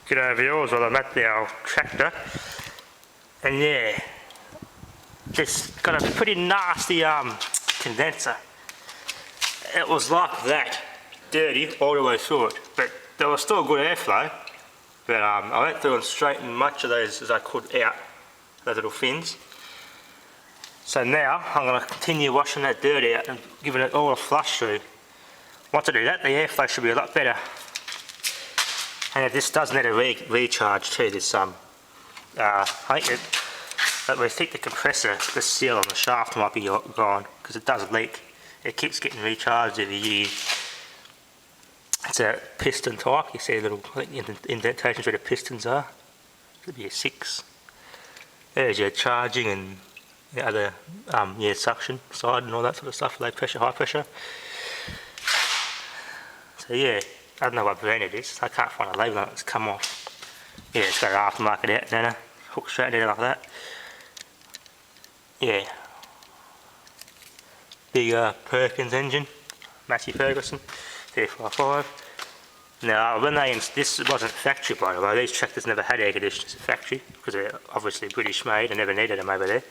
get over yours while I'm at our tractor. And yeah, this got a pretty nasty condenser. It was like that, dirty all the way through it, but there was still good airflow. But I went through and straightened much of those as I could out, those little fins. So now I'm going to continue washing that dirt out and giving it all a flush through. Once I do that, the airflow should be a lot better. And this does need a recharge too. This we think the compressor, the seal on the shaft might be gone because it does leak. It keeps getting recharged every year. It's a piston type. You see a little indentations where the pistons are. Could be a 6. There's your charging and the other suction side and all that sort of stuff, low pressure, high pressure. So yeah, I don't know what brand it is. I can't find a label on it. It's come off. Yeah, it's got an aftermarket antenna, hook straight in like that. Yeah. Big Perkins engine, Massey Ferguson, 355. Now, this wasn't factory by the way, these tractors never had air conditioners at factory because they're obviously British made and never needed them over there.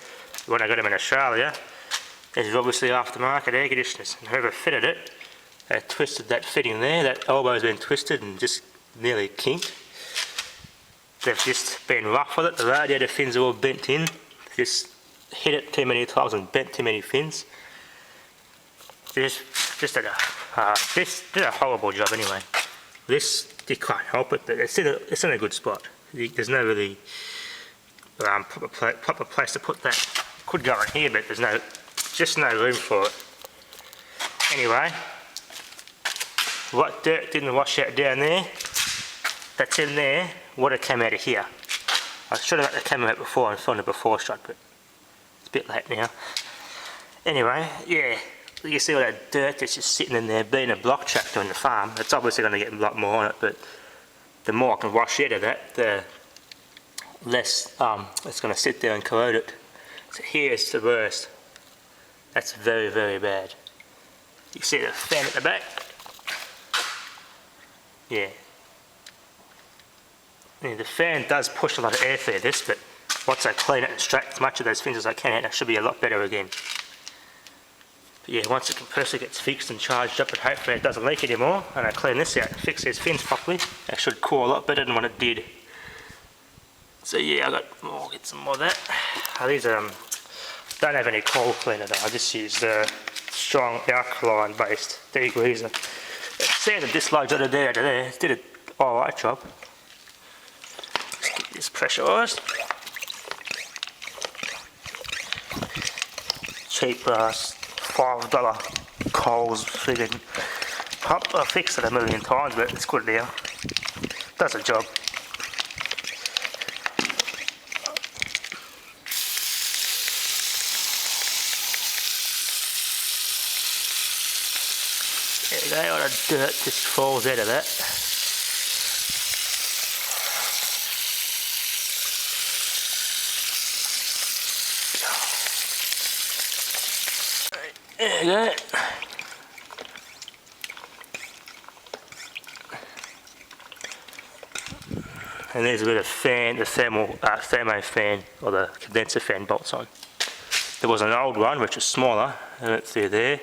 When I got them in Australia, there's obviously aftermarket air conditioners, and whoever fitted it, they twisted that fitting there, that elbow's been twisted and just nearly kinked. They've just been rough with it, the radiator fins are all bent in, just hit it too many times and bent too many fins. This did a horrible job anyway. This, you can't help it, but it's in a good spot. There's no really proper place to put that. Could go in here, but there's just no room for it. Anyway, what dirt didn't wash out down there, that's in there, water came out of here. I should have got the camera out before and filmed the before shot, but it's a bit late now. Anyway, yeah. You see all that dirt that's just sitting in there, being a block tractor on the farm. It's obviously going to get a lot more on it, but the more I can wash out of that, the less it's going to sit there and corrode it. So here's the worst. That's very, very bad. You see the fan at the back? Yeah. The fan does push a lot of air through this, but once I clean it and straighten as much of those fins as I can out, it should be a lot better again. But yeah, once the compressor gets fixed and charged up and hopefully it doesn't leak anymore, and I clean this out and fix these fins properly, it should cool a lot better than what it did. So yeah, I'll get some more of that. These don't have any coal cleaner though, I just use the strong alkaline based degreaser. See the dislodge out of there to there, it did an alright job. Just get this pressurised. Cheap $5 Coles friggin' pump. I fixed it a million times, but it's good now. Does the job. There you go, all the dirt just falls out of that. There you go. And there's a bit of fan, the thermo fan, or the condenser fan bolts on. There was an old one which was smaller, and it's through there.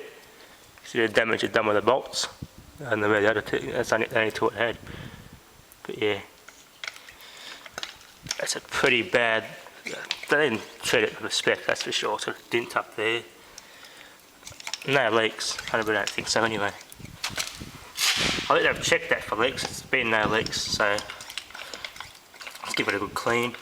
See the damage it done with the bolts, and the other two, that's the only two it had. But yeah, that's a pretty bad, they didn't treat it with respect, that's for sure. So dent up there. No leaks, I don't think so anyway. I think they've checked that for leaks, there's been no leaks, so let's give it a good clean.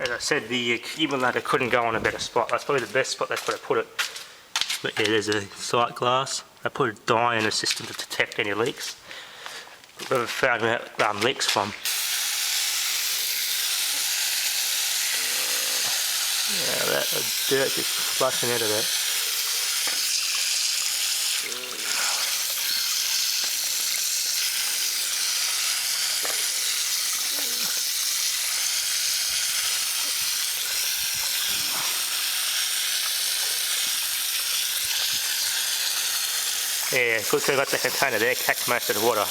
As I said, the accumulator couldn't go on a better spot. That's probably the best spot they could have put it. But yeah, there's a sight glass. I put a dye in the system to detect any leaks. Where we found out leaks from. Yeah, that dirt just flushing out of that. Yeah, good thing I got the container there, catch most of the water.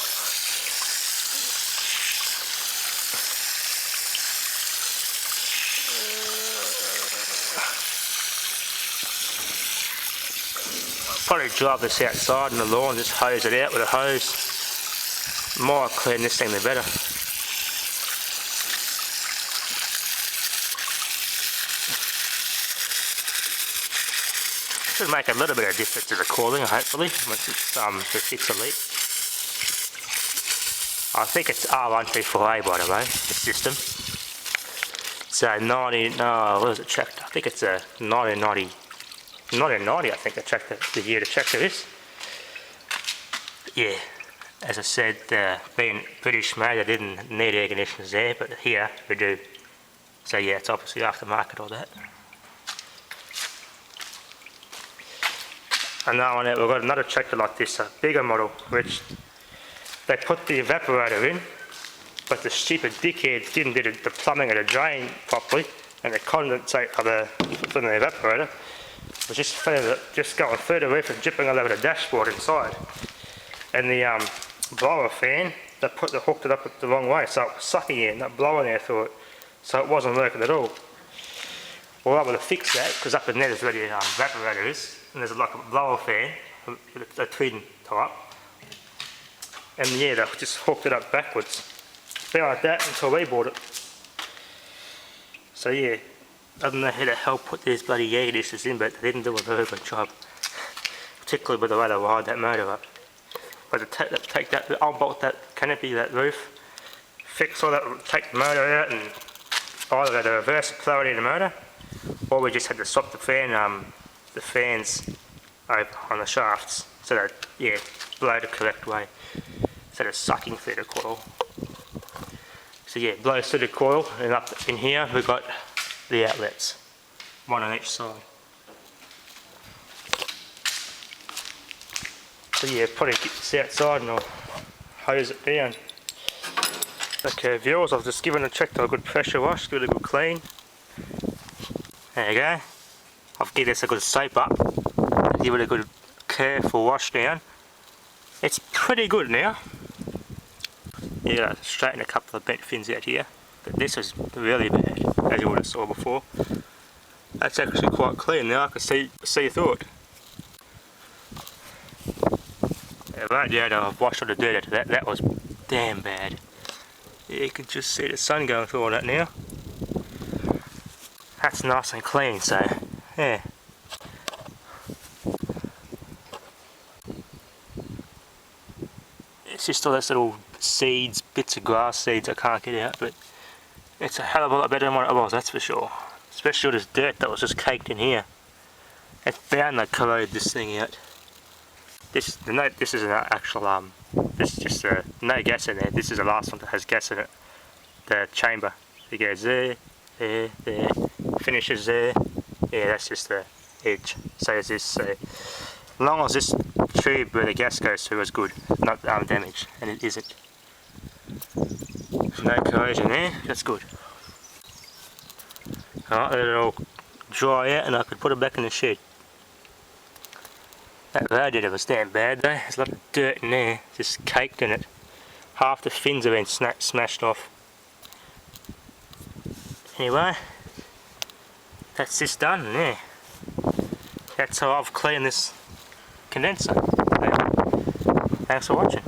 Probably drive this outside in the lawn, just hose it out with a hose. The more I clean this thing, the better. Should make a little bit of difference to the cooling, hopefully, once it's to fix a leak. I think it's R134A, by the way, the system. So what is it checked? I think it's a 1990, I think the year the tractor is. But yeah, as I said, being British made, I didn't need air conditioners there, but here we do. So yeah, it's obviously aftermarket, all that. And now on it, we've got another tractor like this, a bigger model, which they put the evaporator in, but the stupid dickheads didn't do the plumbing of the drain properly, and the condensate from the evaporator was just going through the roof and dripping all over the dashboard inside. And the blower fan, they hooked it up the wrong way, so it was sucking air, not blowing air through it, so it wasn't working at all. We were able to fix that, because up in there is where the evaporator is, and there's like a blower fan, a twin type, and yeah, they just hooked it up backwards. Been like that until we bought it. So yeah, I don't know how the hell put these bloody air conditioners in, but they didn't do a very good job, particularly with the way they wired that motor up. But to take that, unbolt that canopy, that roof, fix all that, take the motor out, and either the reverse polarity of the motor, or we just had to swap the fans over on the shafts so that, yeah, blow the correct way instead of sucking through the coil. So yeah, blows through the coil, and up in here we've got the outlets, one on each side. So yeah, probably get this outside and I'll hose it down. Okay viewers, I've just given the tractor a good pressure wash, give it a good clean. There you go. I've given this a good soap up, give it a good careful wash down. It's pretty good now. You gotta straighten a couple of bent fins out here, but this is really bad, as you would have saw before. That's actually quite clean now, I can see through it. I won't be able to wash all the dirt out of that, that was damn bad. You can just see the sun going through all that now. That's nice and clean, so yeah. It's just all those little seeds, bits of grass seeds I can't get out, but it's a hell of a lot better than what it was, that's for sure. Especially all this dirt that was just caked in here. It's bound to corrode this thing out. This is an actual this is just no gas in there. This is the last one that has gas in it. The chamber. It goes there, there, there, finishes there. Yeah, that's just the edge. So is this. So as long as this tube where the gas goes through is good, not damaged, and it isn't. No corrosion there. That's good. Alright, let it all dry out, and I could put it back in the shed. That radiator was damn bad though, there's a lot of dirt in there, just caked in it. Half the fins have been smashed off. Anyway, that's this done, yeah. That's how I've cleaned this condenser. Thanks for watching.